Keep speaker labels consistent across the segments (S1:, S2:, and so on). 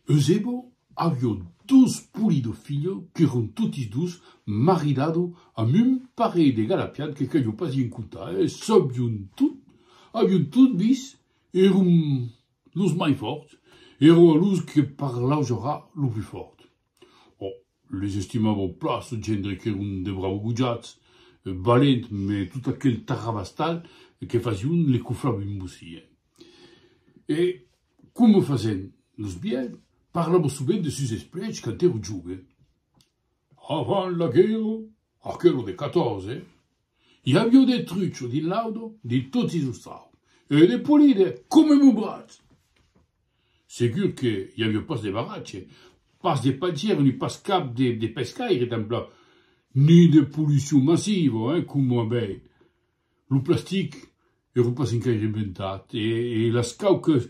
S1: Eusebo avió 12 pulidos fillos que eran totis dos maridados a un parell de galapians que yo pas en cuenta. Avión tout bis, eran los mai forts, eran los que parlaven lo plus fort. Oh, les estimaven place, gendre que eran de bravo gujats, valent, mais tout aquel tarabastal que fazion les cuflaven aussi. Et, comme fazen los bien, parlavo souvent de sus esplets quand ero jove. Avant la guerra, aquello de 14, hi havia des truccios di laudo di tutti i strau, e de polide come mon brat. Segur que hi havia pas de baratge, pas de pagieri, ni pas cap de pescaire, templa, ni de pollution massiva, come abei. Lo plastic era pas encara inventat, e las cauques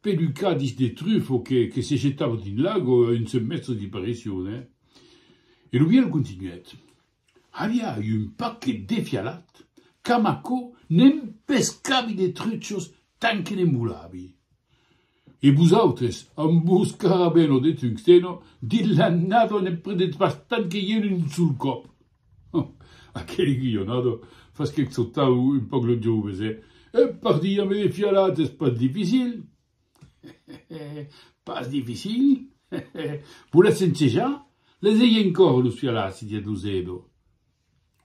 S1: pelucadis de truffo che si gettavano in lago in semestre di apparizione. E lo bien continuet. Havia un paquet defialat, camaco nem pescavi de truccios tan che ne mulavi. E vosaltres, amb vos carabeno de tungsteno, di l'annato ne predet bastant che ieri sul cop. Oh, aquel guillonado fas che exotau un poc lo joves, E partir amb defialat és pas difficile. Pas difficile? Volete sencejar? Les ei encore los fialats di Eusebo.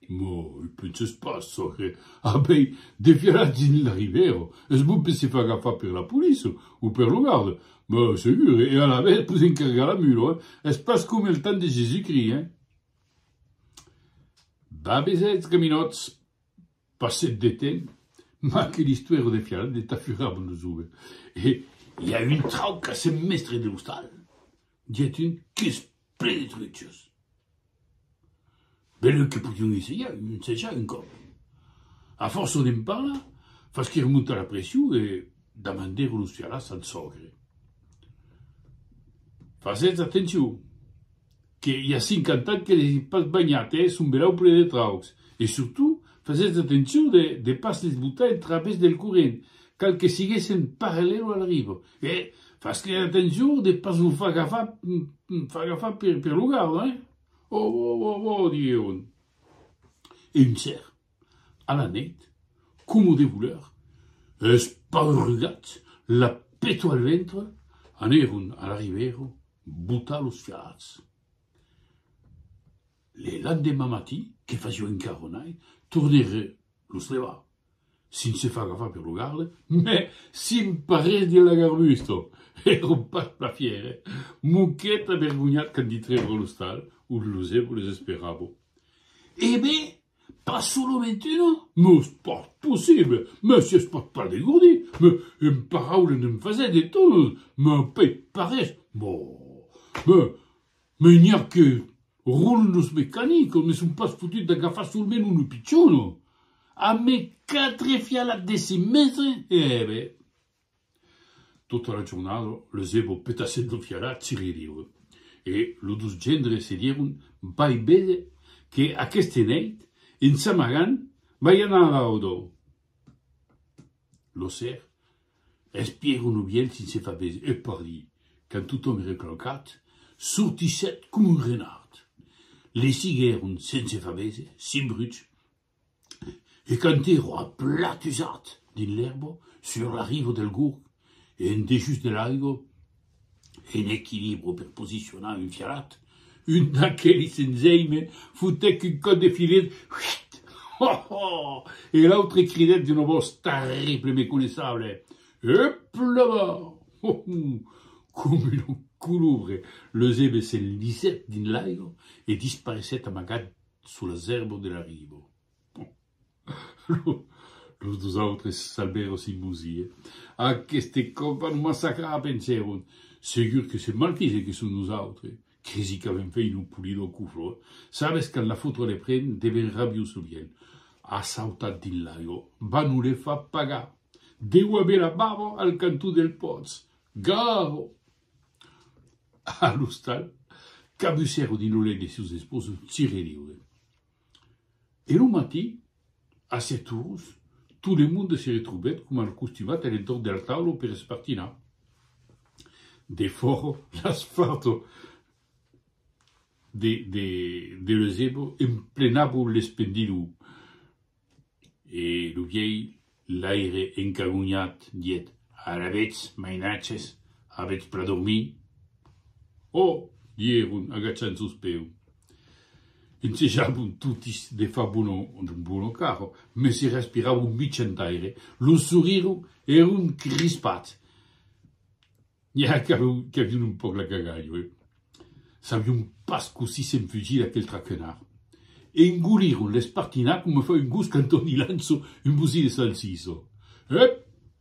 S1: Mo, il penses pas, socre. Abei, de fialats in la rivero. Es bon pe se fa agafar per la police ou per lo garde. Ma, segur, e a la vez pos encargar la mulo, Es pas com el temps de Jésus-Christ, Babesets caminots, passet de temps, ma que l'histoire de fialats de tafurable nos ouve. Et il y a une trauca semestre de l'hostal. Diet une qu'est ple de truccios. Bello que podiam essayer, un seja encore. A force d'en parlar, fas que remonta la pression et demander los fialats al sogre. Fasets attention, que hi ha 50 ans que les pas banyat, son belau ple de traucs. Et surtout, fasets attention de pas les botar en través del corrent, cal que siguesen parallelo al rivo. E fas que attention de pas vous fa agafar per lo garde, Oh, dieron. Et un cer, à la neit, como de voleur, esparrugat, la peto al ventre, aneron a la rivero, butar los fialats. Le lendemain mati, que fazio encaronai, tornere los leva, sin se fa agafar per lo garde, mais sin pares de la garbusto. Ero pas la fiere, muqueta vergognat quand di trebre l'hostal, où l'Eusebo les esperavo. Eh ben, pas solo 21, mais c'est pas possible, mais c'est pas dégourdi, mais un paraule ne me faisait des tonnes, mais un paix pareil, bon, mais il n'y a que roule nos mécaniques, mais sont pas foutus d'agafar sul menu un picciono. A me 4 fialats de semestre, eh ben, tutta la giornata l'Eusebo petassendo fialats si ridiu. E los dos gendres se dieron vai bene que aquesta neit, en s'amagant, vai anar a l'audo. Lo cer, espiero no bien sin se fa bese, e pardi, quand tothom era clocat, sortisset com un renard. Les cigueron sense fa bese, sin bruig, e quand ero aplatusat din l'herbo, sur la rive del Gourg, e en dejus de l'aigua, en equilibrio per posicionar un fialat, un d'aquells enzeime foutec un code de filet, et l'autre cridet d'une voix terrible mais connaissable. Hop là-bas! Comme une coulouvre, l'Eusebo se lisait din l'aigua et disparaissait amagat sous les herbes de la rive. Los dos autres salvero sin musie. Aquesta copa no massacra, penseron. Segur que c'est mal fise que són nosaltres. Crisi qu'avem fait un pulido cuflo. Sabes quand la fotre le pren, deben rabios bien. Ha sautat din l'aigua. Va no le fa pagar. Deu haver la bava al cantó del Pots. Garo! A l'hostal, cabussero din l'olet de seus esposos tire liure. E lo matí, a 7 heures, tout le monde se retrouvait comme un costumat à l'entorn de la taula per espartinar. de foro l'asfalto de l'Ezebo emplenava l'espendidu. E lo viei l'aire encagugnat diet, ara aveți mainatges, aveți per dormir? Oh, dieron agachant sus peu. Insejavon tutis de fa un buono carro, ma si respirava un micentaire, lo sorriru era un crispat. Ja, che avion un poc la cagaglio, Savion pas così sem fugir aquel traquenar. E engoliron l'espartinac come fa un gus cantoni lanzo un busi de salsiso.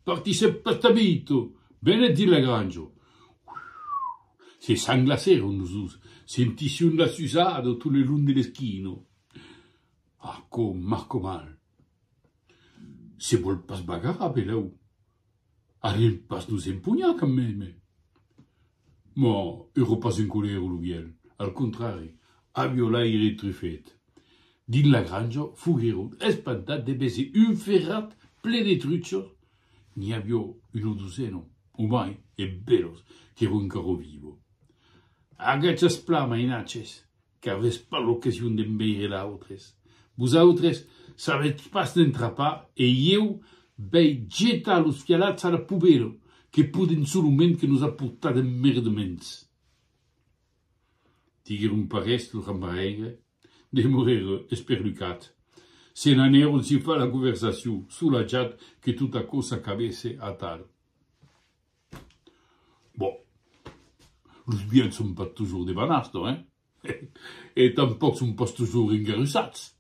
S1: Partisse pastabito, bene di la grangio. Se sanglaseron nos sentission la susado tu le lun de l'esquino. Ah, com mal. Se vol pas bagarra, belau. Arien pas nous empugnà quand même. Ma, ero pas en colère o lugiel. Al contrari, avio l'aire truffet. Din la grangio fuguero espantat de bese un ferrat ple de truccios. Ni avio uno duzeno, umai e bellos, che ero ancora vivo. Agachas pla, mainatges, que avres pas l'occasion d'embeire l'autres. Vosautres savets pas d'entrapar e eu vei geta los fialats a la pubero, que puden solument que nos ha portat emmerdaments. Digueron parest lo rambaregre, de morere esperlucat. Se n'aneron si fa la conversació, solajat que tota cosa cabesse a tal. Bon, los biens son pas toujours de banasto, Et tampoc son pas toujours engarrussats.